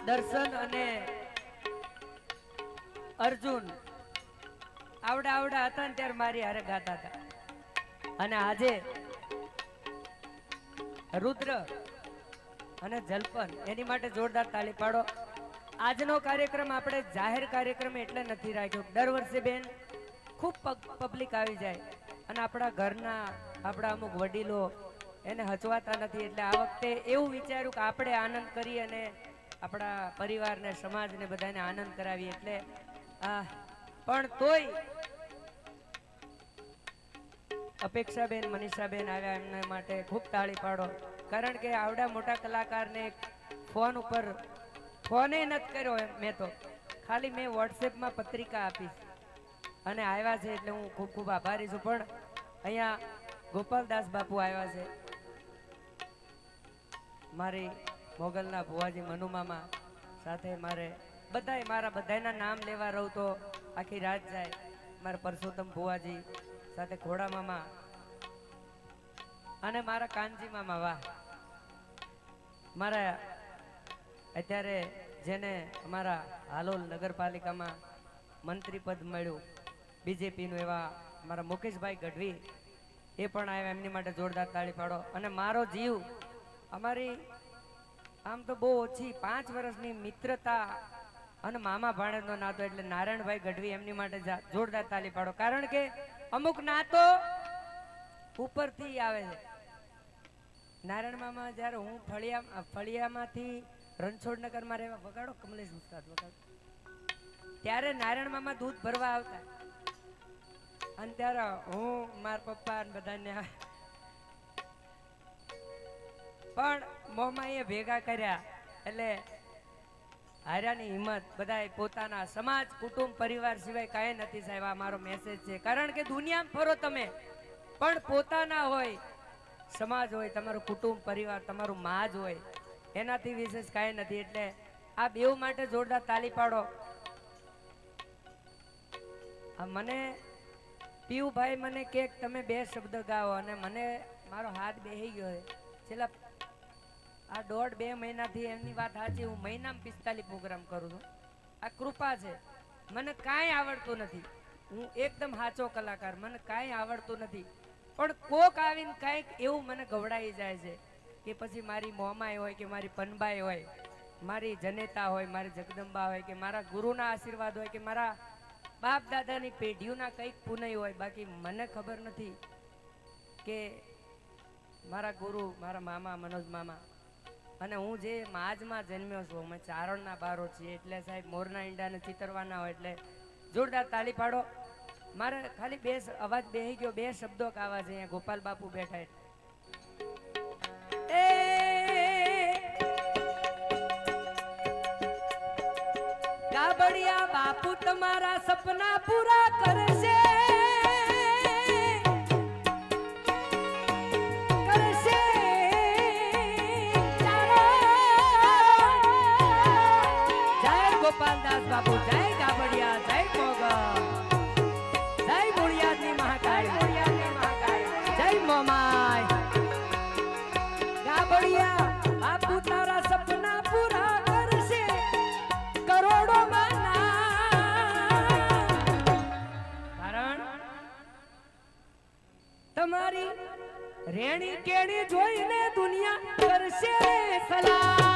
દર્શન અને અર્જુન આવડા આવડા હતા ને ત્યારે મારી હારે ગાતા હતા, અને આજે રુદ્ર અને જલપન એની માટે જોરદાર તાળી પાડો. આજનો કાર્યક્રમ આપણે જાહેર કાર્યક્રમ એટલે નથી રાખ્યો. દર વર્ષે બેન ખૂબ પબ્લિક આવી જાય અને આપણા ઘરના આપણા અમુક વડીલો એને હચવાતા નથી, એટલે આ વખતે એવું વિચાર્યું કે આપણે આનંદ કરી અને આપણા પરિવારને સમાજને બધાને આનંદ કરાવીએ. એટલે પણ તોય અપેક્ષાબેન મનીષાબેન આવ્યા, એમના માટે ખૂબ તાળી પાડો. કારણ કે આવડા મોટા કલાકારને ફોન ઉપર ફોને નથી કર્યો મેં તો, ખાલી મેં વોટ્સએપમાં પત્રિકા આપી અને આવ્યા છે, એટલે હું ખૂબ ખૂબ આભારી છું. પણ અહીંયા ગોપાલદાસ બાપુ આવ્યા છે, મારી મોગલના ભુવાજી મનુમામા સાથે મારે બધાય મારા બધાના નામ લેવા રહું તો આખી રાત જાય. મારા પરસોત્તમ ભુવાજી સાથે ખોડા મામા અને મારા કાનજી મામા. વાહ, મારા અત્યારે જેને અમારા હાલોલ નગરપાલિકામાં મંત્રી પદ મળ્યું બીજેપીનું, એવા મારા મુકેશભાઈ ગઢવી એ પણ આવ્યા, એમની માટે જોરદાર તાળી પાડો. અને મારો જીવ, અમારી આમ તો બહુ ઓછી 5 વર્ષની મિત્રતા અને મામા ભાણેજનો નાતો, એટલે નારાયણભાઈ ગઢવી એમની માટે જોરદાર તાળી પાડો. કારણ કે અમુક નાતો ઉપરથી આવે છે. નારાયણ મામા જ્યારે હું ફળિયામાંથી રણછોડનગરમાં રહેવા, વગાડો કમલેશ ઉસ્તાદ વગાડો, ત્યારે નારાયણ મામા દૂધ ભરવા આવતા, અને ત્યારે હું મારા પપ્પા અને બધાને પણ મોમાં એ ભેગા કર્યા, એટલે હાર્યાની હિંમત બધાએ પોતાના સમાજ કુટુંબ પરિવાર સિવાય કાંઈ નથી સાહેબ. આ મારો મેસેજ છે. કારણ કે દુનિયામાં ફરો તમે, પણ પોતાના હોય, સમાજ હોય, તમારું કુટુંબ પરિવાર, તમારું માજ હોય, એનાથી વિશેષ કાંઈ નથી. એટલે આ બેઉ માટે જોરદાર તાળી પાડો. મને પીયુભાઈ મને કે તમે 2 શબ્દ ગાઓ, અને મને મારો હાથ બેહી ગયો છે. છેલ્લા આ 1.5-2 મહિનાથી એમની વાત સાચી, હું મહિનામાં 45 પ્રોગ્રામ કરું છું. આ કૃપા છે. મને કાંઈ આવડતું નથી, હું એકદમ સાચો કલાકાર, મને કાંઈ આવડતું નથી. પણ કોક આવીને કાંઈક એવું મને ગવડાવી જાય છે કે પછી મારી મોમાઈ હોય કે મારી પનબાઈ હોય, મારી જનેતા હોય, મારી જગદંબા હોય, કે મારા ગુરુના આશીર્વાદ હોય, કે મારા બાપ દાદાની પેઢીઓના કંઈક પુનઃ હોય. બાકી મને ખબર નથી કે મારા ગુરુ મારા મામા મનોજ મામા, અને હું જે માજમાં જન્મ્યો છું, અમે ચારણના બારો છીએ, એટલે સાહેબ મોરના ઈંડાને ચિતરવાના હોય. એટલે જોરદાર તાળી પાડો. મારે ખાલી 2 અવાજ બેહી ગયો, 2 શબ્દો કાવા છે. અહીંયા ગોપાલ બાપુ બેઠા, ગાબડિયા બાપુ તમારા સપના પૂરા કરશે કરશે જય ગોપાલદાસ બાપુ જય ગાબડિયા જય મોગલ જય બોળિયાદની મહાકાળી જય મોમાય ગાબડિયા બાપુ તારા સપના પૂરા કરશે કરોડો કારણ તમારી રેણી કેણી જોઈને દુનિયા કરશે સલામ